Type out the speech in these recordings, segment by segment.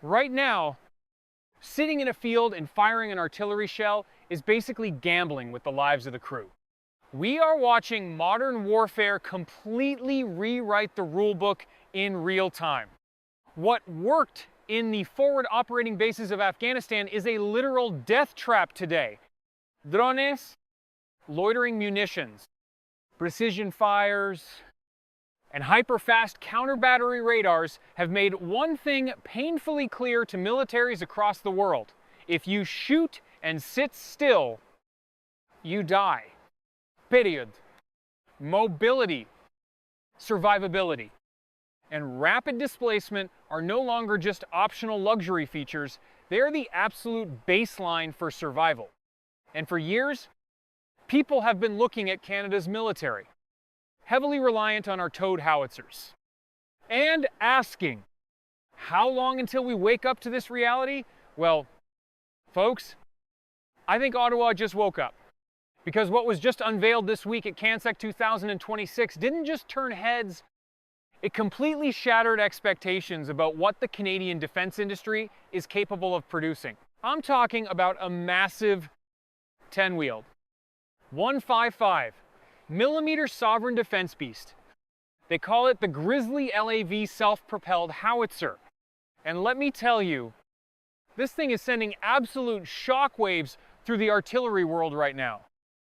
Right now, sitting in a field and firing an artillery shell is basically gambling with the lives of the crew. We are watching modern warfare completely rewrite the rulebook in real time. What worked in the forward operating bases of Afghanistan is a literal death trap today. Drones, loitering munitions, precision fires, and hyper-fast counter-battery radars have made one thing painfully clear to militaries across the world. If you shoot and sit still, you die. Period. Mobility, survivability, and rapid displacement are no longer just optional luxury features, they are the absolute baseline for survival. And for years, people have been looking at Canada's military, heavily reliant on our towed howitzers, and asking, how long until we wake up to this reality? Well, folks, I think Ottawa just woke up. Because what was just unveiled this week at CANSEC 2026 didn't just turn heads, it completely shattered expectations about what the Canadian defense industry is capable of producing. I'm talking about a massive 10-wheeled, 155 millimeter sovereign defense beast. They call it the GRIZZLY LAV Self-Propelled Howitzer. And let me tell you, this thing is sending absolute shockwaves through the artillery world right now.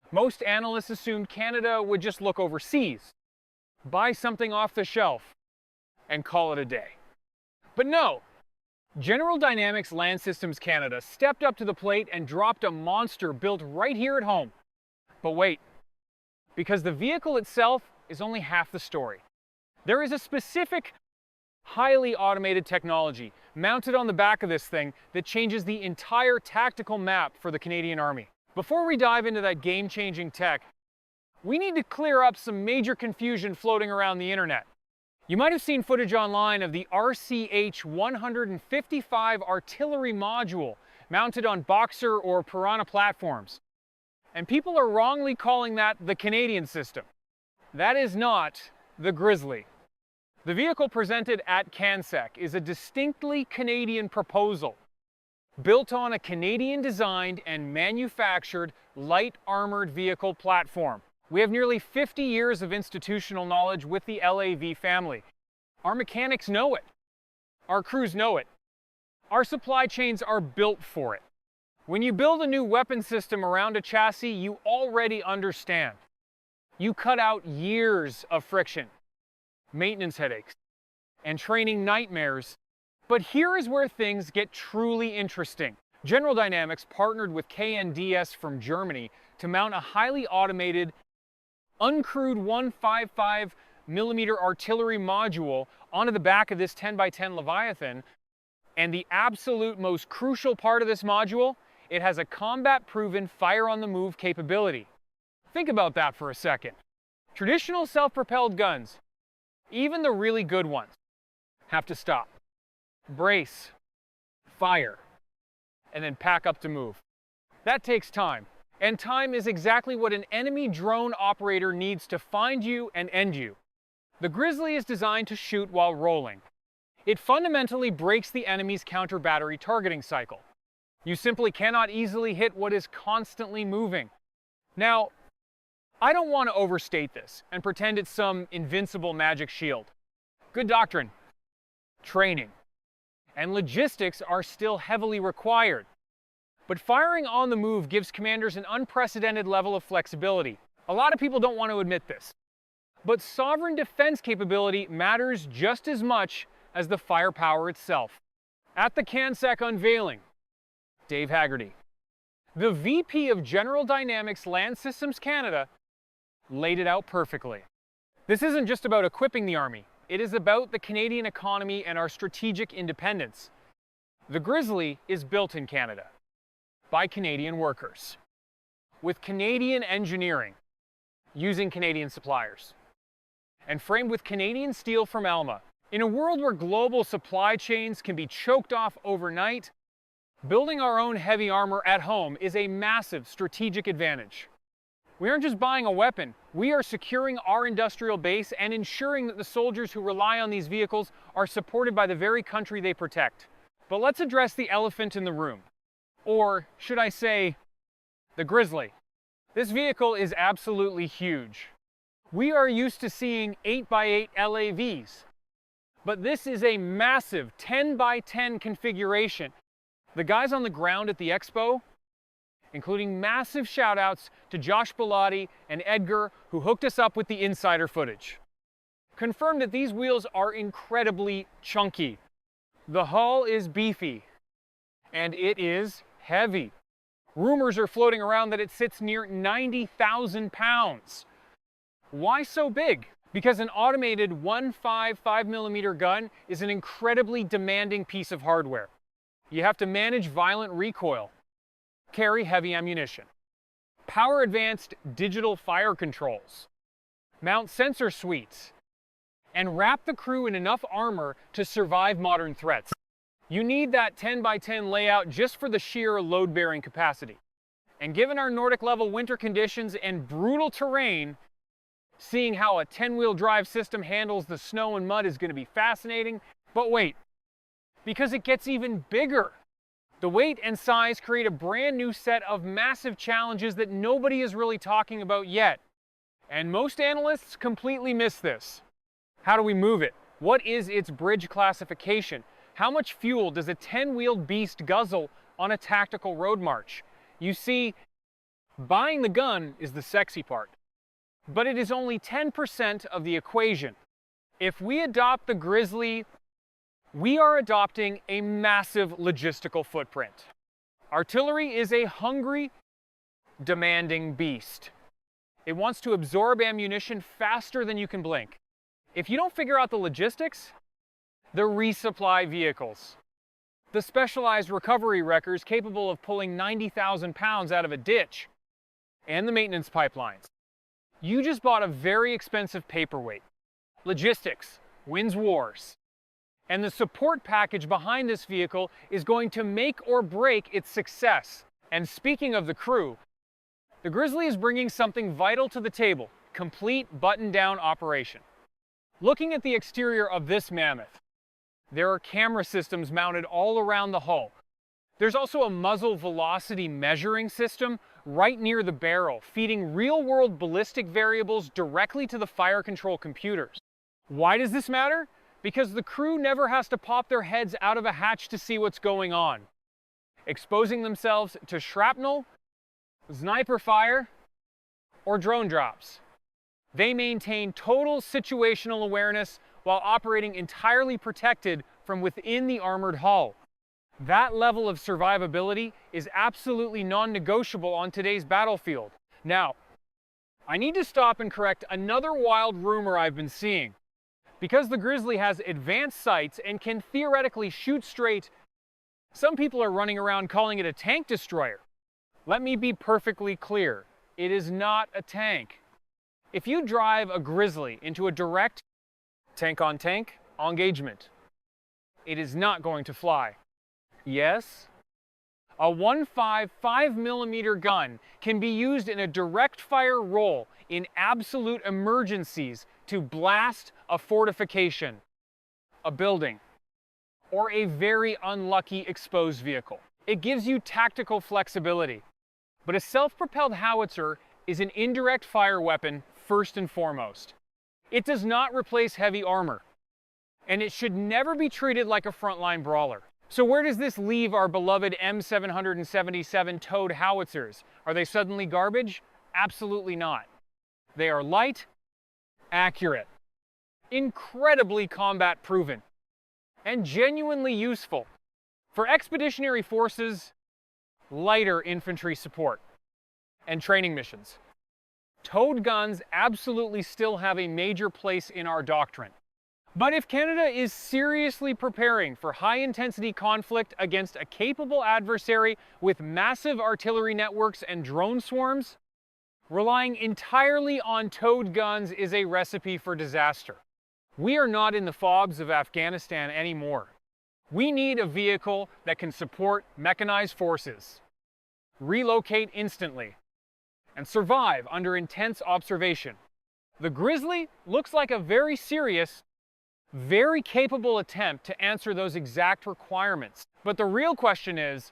Most analysts assumed Canada would just look overseas, buy something off the shelf, and call it a day. But no, General Dynamics Land Systems Canada stepped up to the plate and dropped a monster built right here at home. But wait, because the vehicle itself is only half the story. There is a specific, highly automated technology mounted on the back of this thing that changes the entire tactical map for the Canadian Army. Before we dive into that game-changing tech, we need to clear up some major confusion floating around the internet. You might have seen footage online of the RCH 155 artillery module mounted on Boxer or Piranha platforms. And people are wrongly calling that the Canadian system. That is not the GRIZZLY. The vehicle presented at CANSEC is a distinctly Canadian proposal, built on a Canadian-designed and manufactured light armored vehicle platform. We have nearly 50 years of institutional knowledge with the LAV family. Our mechanics know it. Our crews know it. Our supply chains are built for it. When you build a new weapon system around a chassis, you already understand. You cut out years of friction, maintenance headaches, and training nightmares. But here is where things get truly interesting. General Dynamics partnered with KNDS from Germany to mount a highly automated, uncrewed 155 millimeter artillery module onto the back of this 10x10 Leviathan. And the absolute most crucial part of this module, it has a combat-proven fire-on-the-move capability. Think about that for a second. Traditional self-propelled guns, even the really good ones, have to stop, brace, fire, and then pack up to move. That takes time. And time is exactly what an enemy drone operator needs to find you and end you. The GRIZZLY is designed to shoot while rolling. It fundamentally breaks the enemy's counter-battery targeting cycle. You simply cannot easily hit what is constantly moving. Now, I don't want to overstate this and pretend it's some invincible magic shield. Good doctrine, training, and logistics are still heavily required. But firing on the move gives commanders an unprecedented level of flexibility. A lot of people don't want to admit this. But sovereign defense capability matters just as much as the firepower itself. At the CANSEC unveiling, Dave Haggerty, the VP of General Dynamics Land Systems Canada, laid it out perfectly. This isn't just about equipping the Army. It is about the Canadian economy and our strategic independence. The GRIZZLY is built in Canada, by Canadian workers, with Canadian engineering, using Canadian suppliers, and framed with Canadian steel from Alma. In a world where global supply chains can be choked off overnight, building our own heavy armor at home is a massive strategic advantage. We aren't just buying a weapon, we are securing our industrial base and ensuring that the soldiers who rely on these vehicles are supported by the very country they protect. But let's address the elephant in the room. Or should I say, the Grizzly. This vehicle is absolutely huge. We are used to seeing 8x8 LAVs, but this is a massive 10x10 configuration. The guys on the ground at the expo, including massive shout outs to Josh Bellotti and Edgar, who hooked us up with the insider footage, confirmed that these wheels are incredibly chunky. The hull is beefy, and it is heavy. Rumors are floating around that it sits near 90,000 pounds. Why so big? Because an automated 5mm gun is an incredibly demanding piece of hardware. You have to manage violent recoil, carry heavy ammunition, power advanced digital fire controls, mount sensor suites, and wrap the crew in enough armor to survive modern threats. You need that 10x10 layout just for the sheer load-bearing capacity. And given our Nordic level winter conditions and brutal terrain, seeing how a 10-wheel drive system handles the snow and mud is going to be fascinating. But wait, because it gets even bigger. The weight and size create a brand new set of massive challenges that nobody is really talking about yet. And most analysts completely miss this. How do we move it? What is its bridge classification? How much fuel does a 10-wheeled beast guzzle on a tactical road march? You see, buying the gun is the sexy part, but it is only 10% of the equation. If we adopt the Grizzly, we are adopting a massive logistical footprint. Artillery is a hungry, demanding beast. It wants to absorb ammunition faster than you can blink. If you don't figure out the logistics, the resupply vehicles, the specialized recovery wreckers capable of pulling 90,000 pounds out of a ditch, and the maintenance pipelines. You just bought a very expensive paperweight. Logistics wins wars. And the support package behind this vehicle is going to make or break its success. And speaking of the crew, the Grizzly is bringing something vital to the table: complete button-down operation. Looking at the exterior of this mammoth, there are camera systems mounted all around the hull. There's also a muzzle velocity measuring system right near the barrel, feeding real-world ballistic variables directly to the fire control computers. Why does this matter? Because the crew never has to pop their heads out of a hatch to see what's going on, exposing themselves to shrapnel, sniper fire, or drone drops. They maintain total situational awareness while operating entirely protected from within the armored hull. That level of survivability is absolutely non-negotiable on today's battlefield. Now, I need to stop and correct another wild rumor I've been seeing. Because the Grizzly has advanced sights and can theoretically shoot straight, some people are running around calling it a tank destroyer. Let me be perfectly clear. It is not a tank. If you drive a Grizzly into a direct tank-on-tank engagement, it is not going to fly. Yes, a 5mm gun can be used in a direct fire role in absolute emergencies to blast a fortification, a building, or a very unlucky exposed vehicle. It gives you tactical flexibility, but a self-propelled howitzer is an indirect fire weapon first and foremost. It does not replace heavy armor, and it should never be treated like a frontline brawler. So where does this leave our beloved M777 towed howitzers? Are they suddenly garbage? Absolutely not. They are light, accurate, incredibly combat proven, and genuinely useful for expeditionary forces, lighter infantry support, and training missions. Towed guns absolutely still have a major place in our doctrine. But if Canada is seriously preparing for high-intensity conflict against a capable adversary with massive artillery networks and drone swarms, relying entirely on towed guns is a recipe for disaster. We are not in the fobs of Afghanistan anymore. We need a vehicle that can support mechanized forces, relocate instantly, and survive under intense observation. The Grizzly looks like a very serious Very capable attempt to answer those exact requirements. But the real question is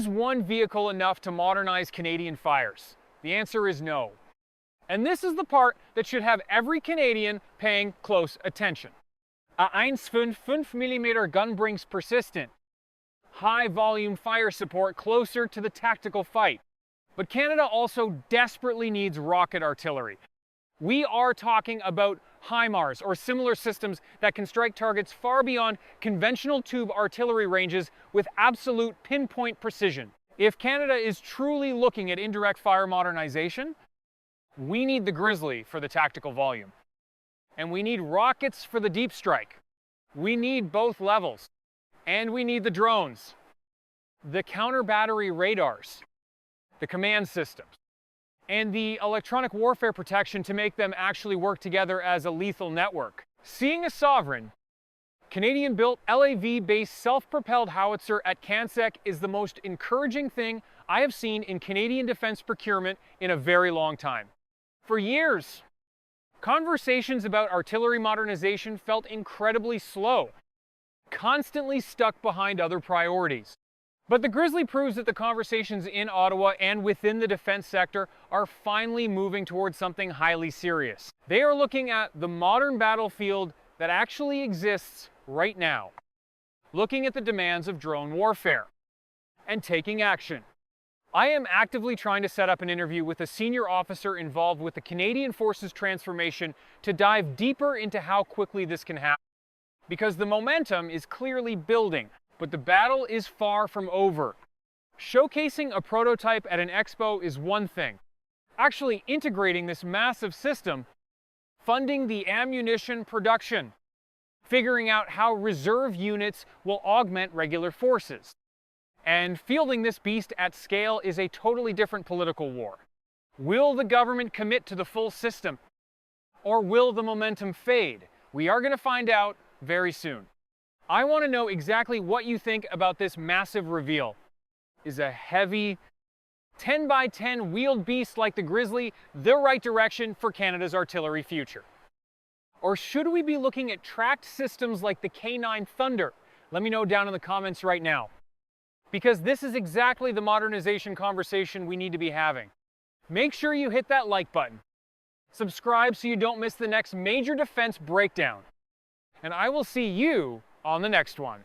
one vehicle enough to modernize Canadian fires? The answer is no. And this is the part that should have every Canadian paying close attention. A 1.55 mm gun brings persistent, high-volume fire support closer to the tactical fight. But Canada also desperately needs rocket artillery. We are talking about HIMARS, or similar systems that can strike targets far beyond conventional tube artillery ranges with absolute pinpoint precision. If Canada is truly looking at indirect fire modernization, we need the Grizzly for the tactical volume. And we need rockets for the deep strike. We need both levels. And we need the drones, the counter-battery radars, the command systems, and the electronic warfare protection to make them actually work together as a lethal network. Seeing a sovereign, Canadian-built LAV-based self-propelled howitzer at CANSEC is the most encouraging thing I have seen in Canadian defense procurement in a very long time. For years, conversations about artillery modernization felt incredibly slow, constantly stuck behind other priorities. But the Grizzly proves that the conversations in Ottawa and within the defense sector are finally moving towards something highly serious. They are looking at the modern battlefield that actually exists right now, looking at the demands of drone warfare, and taking action. I am actively trying to set up an interview with a senior officer involved with the Canadian Forces transformation to dive deeper into how quickly this can happen. Because the momentum is clearly building, but the battle is far from over. Showcasing a prototype at an expo is one thing. Actually integrating this massive system, funding the ammunition production, figuring out how reserve units will augment regular forces, and fielding this beast at scale is a totally different political war. Will the government commit to the full system, or will the momentum fade? We are going to find out very soon. I want to know exactly what you think about this massive reveal. Is a heavy 10x10 wheeled beast like the Grizzly the right direction for Canada's artillery future? Or should we be looking at tracked systems like the K9 Thunder? Let me know down in the comments right now. Because this is exactly the modernization conversation we need to be having. Make sure you hit that like button. Subscribe so you don't miss the next major defense breakdown. And I will see you on the next one.